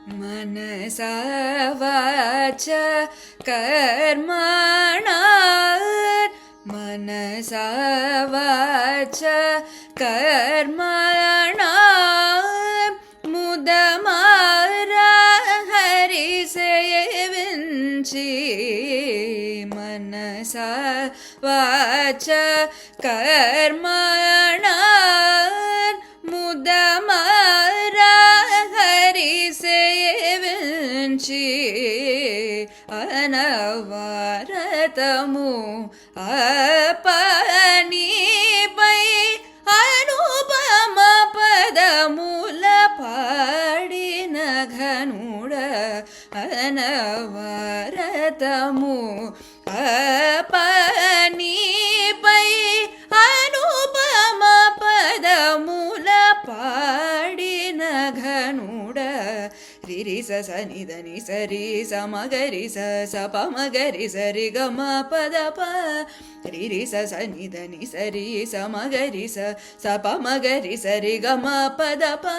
मनसा वाचा कर्मणा मनसा वाचा कर्मणा मुदमारा हरिसेविंचि मनसा वाचा कर्मणा मुदमारा हरिसेविंचि अनवरतमु अपनीपै अनुपम पदमूल पाडिन घनुड अनवरतमु अपनीपै अनुपम पदमूल पाडिन घनुड ರಿರಿ ಸ ಸ ನಿ ದ ನಿ ಸ ರಿ ಸ ಮ ಗ ರಿ ಸ ಸ ಪ ಮ ಗ ರಿ ಸ ರಿ ಗ ಮ ಪ ದ ಪ ರಿ ರಿ ಸ ಸ ನಿ ದ ನಿ ಸ ರಿ ಸ ಮ ಗ ರಿ ಸ ಸ ಪ ಮ ಗ ರಿ ಸ ರಿ ಗ ಮ ಪ ದ ಪ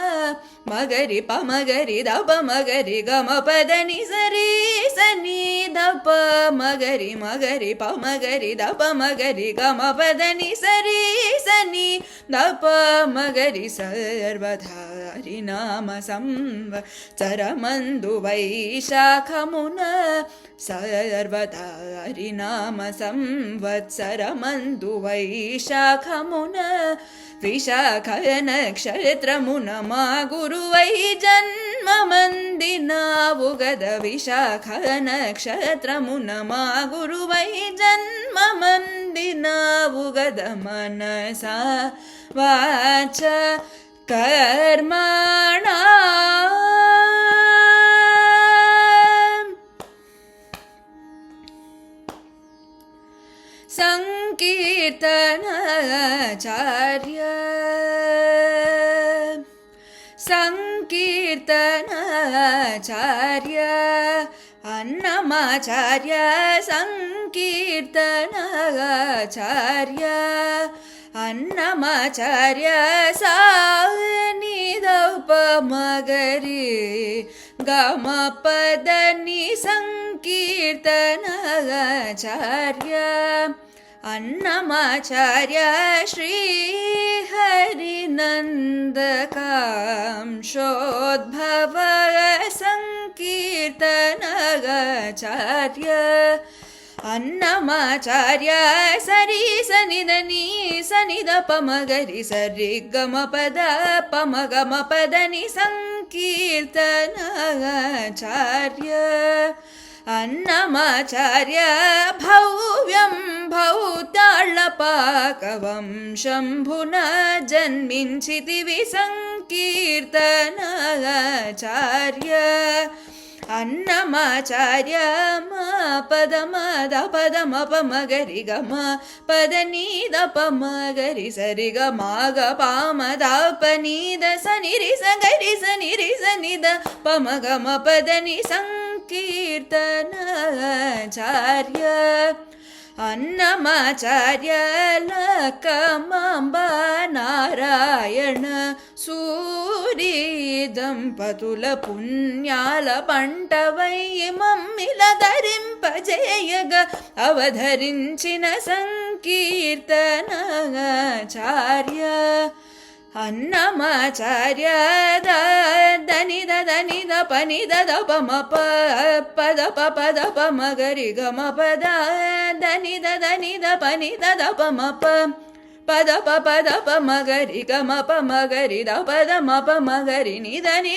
ಮ ಗ ರಿ ಪ ಮ ಗ ರಿ ದ ಪ ಮ ಗ ರಿ ಗ ಮ ಪ ದ ನಿ ಸ ರಿ ಸ ನಿ ದ ಪ ಮ ಗ ರಿ ಪ ಮ ಗ ರಿ ದ ಪ ಮ ಗ ರಿ ಗ ಮ ಪ ದ ನಿ ಸ ರಿ ಸ ನಿ ದ ಪ ಮ ಗ ರಿ ಸರ್ವಧಾರಿ ನಾಮ ಸಂವತ್ಸರ ಮಂದು ವೈಶಾಖಮುನ ಸರ್ವಧಾರಿ ನಾಮ ಸಂವತ್ಸರ ಮಂದು ವೈಶಾಖಮುನ ವಿಶಾಖ ನಕ್ಷತ್ರಮುನ ಮಾ ಗುರುವೈ ಜನ್ಮ ಮಂದಿನ ಉಗದ ವಿಶಾಖ ನಕ್ಷತ್ರಮುನ ಮಾ ಗುರುವೈ ಜನ್ಮ ಮಂದಿನ ಉಗದ ಮನಸ ವಾಚ ಕರ್ಮಣ ಸಂಕೀರ್ತನಾಚಾರ್ಯ ಸಂಕೀರ್ತನಾಚಾರ್ಯ ಅನ್ನಮಾಚಾರ್ಯ ಸಂಕೀರ್ತನಾಚಾರ್ಯ ಅನ್ನಮಾಚಾರ್ಯ ಸಾ ನಿ ದ ಪ ಮ ಗ ರಿ ಗ ಮ ಪ ದ ನಿ ಸಂಕೀರ್ತನಾಚಾರ್ಯ ಅನ್ನಮಾಚಾರ್ಯ ಶ್ರೀ ಹರಿನಂದಕಾಂಶೋದ್ಭವ ಸಂಕೀರ್ತನಾಚಾರ್ಯ ಅನ್ನಮಾಚಾರ್ಯ ಸರಿ ಸನಿದ ನೀ ಸನಿದ ಪಮಗರಿ ಸರಿ ಗಮ ಪದ ಪಮಗಮ ಪದ ನಿ ಸಂಕೀರ್ತನಾಚಾರ್ಯ ಅನ್ನಮಾಚಾರ್ಯ ಭವ್ಯಂ ಭೌತಾಳಪಾಕವಂ ಶಂಭುನ ಜನ್ಮಿಂಚಿತಿವಿ ಸಂಕೀರ್ತನಾಚಾರ್ಯ ಅನ್ನಮಾಚಾರ್ಯ ಮ ಪದ ಮ ದ ಪದ ಮ ಪ ಮ ಗ ರಿ ಗ ಮ ಪದ ನೀ ದ ಪ ಮ ಗ ರಿ ಸ ರಿ ಗ ಮ ಗ ಪ ಮ ದ ಪ ನೀ ದ ಸ ನಿ ರಿ ಸ ಗ ರಿ ಸ ನಿ ರಿ ಸ ನಿ ದ ಪ ಮ ಗ ಮ ಪದ ನಿ ಸಂಕೀರ್ತನಾಚಾರ್ಯ ಅನ್ನಮಾಚಾರ್ಯ ಲಕಮಾಂಬ ನಾರಾಯಣ సూరి దంపతుల పుణ్యాల పంటవయ్యి మమ్మిల ధరింపజేయగ అవధరించిన సంకీర్తనాచార్య ಅನ್ನಮಾಚಾರ್ಯ దని దని ದ ಪನಿ ದ ಪ ಮ ಪ ಪದ ಪ ಪದ ಪ ಮ ಗ ರಿ ಗ ಮ ಪದ దని దని ದ ಪನಿ ದ ಪ ಮ ಪ ಪದ ಪ ಪದ ಪ ಮ ಗ ರಿ ಗ ಮ ಪ ಮ ಗ ರಿ ದ ಪದ ಮ ಪ ಮ ಗ ರಿ ನಿ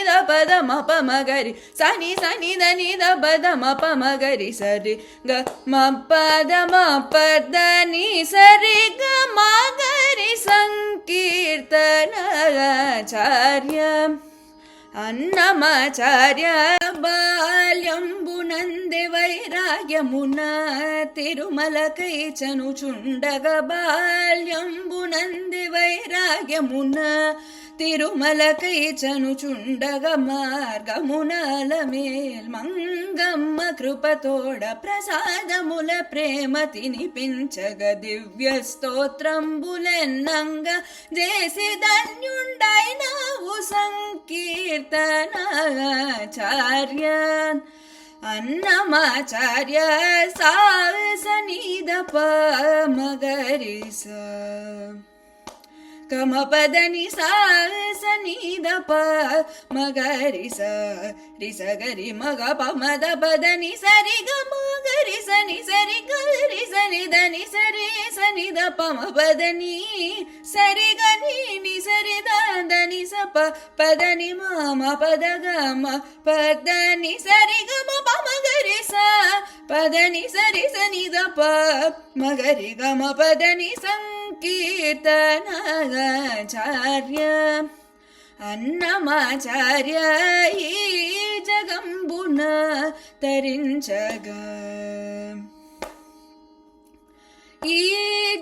ದ ಪದ ಮ ಪ ಮ ಗ ರಿ ಸ ನಿ ದ ನಿ ದ ಪದ ಮ ಪ ಮ ಗ ರಿ ಸ ರಿ ಗ ಮ ಪದ ಮ ಪದ ನಿ ಸ ರಿ ಗ ಮ ಗ ರಿ ಸಂಕೀರ್ತನಾಚಾರ್ಯ ಅನ್ನಮಾಚಾರ್ಯ ಬಾಲ್ಯಂಬುನಂದೆ వైరాగ్యమున తిరుమలకై చనుచుండగ బాల్యంబునంది వైరాగ్యమున తిరుమలకై చనుచుండగ మార్గమునల మేల్ మంగమ్మ కృపతోడ ప్రసాదముల ప్రేమ తినిపించగ దివ్య స్తోత్రంబులెన్నంగ చేసి ధన్యుండైనావు సంకీర్తనాచార్య అన్నమాచార్య సాసనీదప మగరిస కమపదని సాసనీదప మగరిస రిసగరి మగ పమద పదని సరి గమగరి సని సరి గరి సని దని సరి సని ద పమ పదని సరి గని ని సరి దని సప పదని మామ పద గమ పదని సరి గమ పమగరి స పదని సరి సని ద ప మగరి గమ పదని సంకీర్తనాచార్య అన్నమాచార్య ఈ జగంబున తరించగా ఈ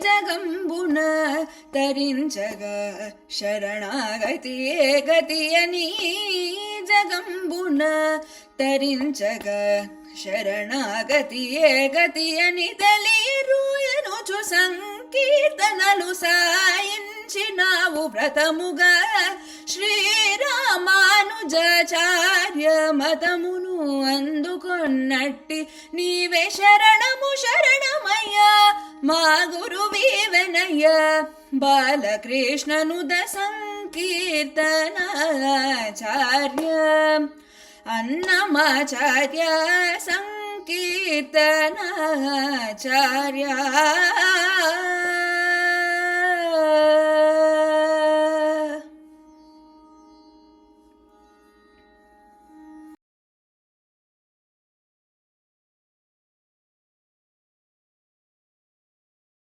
జగంబున తరించగా శరణాగతియే గతియని జగంబున తరించగా శరణాగతియే గతియని తెలియరుయనుచు సంకీర్తనలు సాయించినావు వ్రతముగా శ్రీరామానుజాచార్య మతమును అందుకొన్నట్టి నీవే శరణము శరణమయ్యా మా గురువీవెనయ్య బాలకృష్ణనుద సంకీర్తనాచార్య అన్నమాచార్య సంకీర్తనాచార్య